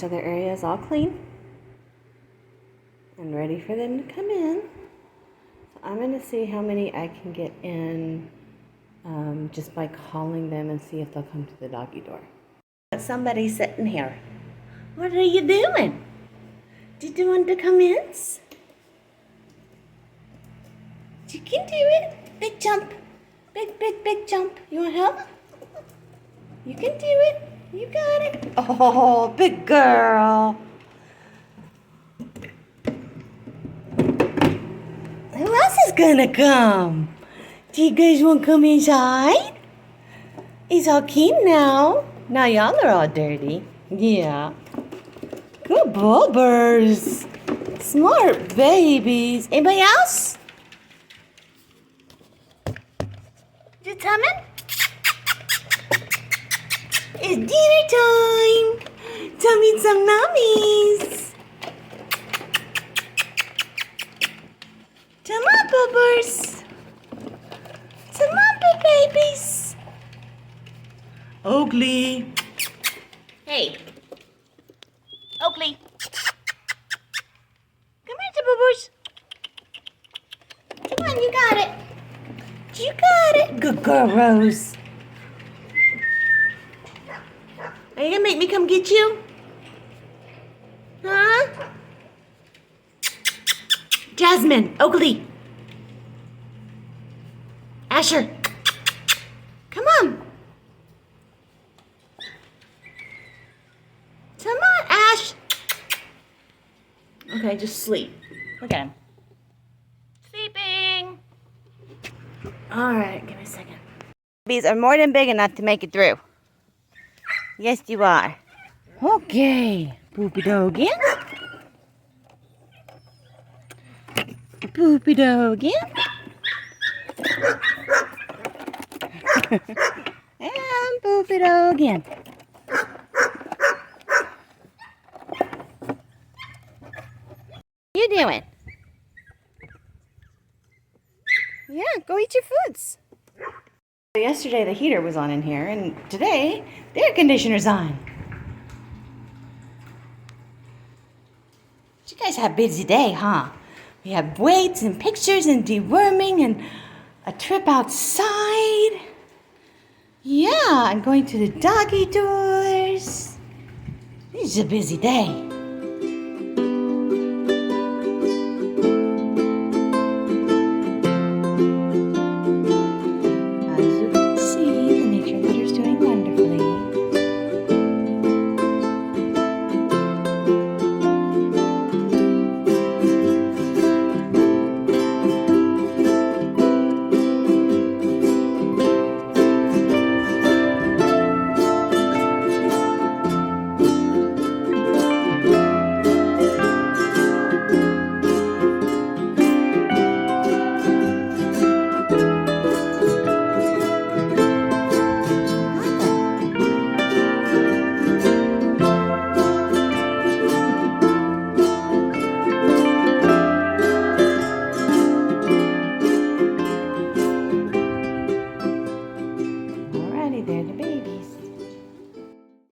so their area is all clean and ready for them to come in. So I'm going to see how many I can get in just by calling them and see if they'll come to the doggy door. Somebody's sitting here. What are you doing? Did you want to come in? You can do it. Big jump. Big jump. You want help? You can do it. You got it. Oh, big girl. Who else is gonna come? Do you guys want to come inside? It's all clean now. Now y'all are all dirty. Yeah. Good bubbers. Smart babies. Anybody else? You coming? It's dinner time. Tell me some nummies. Come on, bubbers. Come on, babies. Oakley. Hey. Oakley. Come here, bubbers. Come on, you got it. You got it. Good girl, Rose. Are you gonna make me come get you? Huh? Jasmine, Oakley. Asher. Come on. Come on, Ash. Okay, just sleep. Look at him. Sleeping. All right, give me a second. Bees are more than big enough to make it through. Yes, you are. Okay, poopy dog in. Poopy dog in. And poopy dog in. What you doing? Yeah, go eat your foods. Yesterday the heater was on in here, and today the air conditioner's on. You guys have a busy day, huh? We have weights and pictures and deworming and a trip outside. Yeah, and going to the doggy doors. This is a busy day. They're the babies.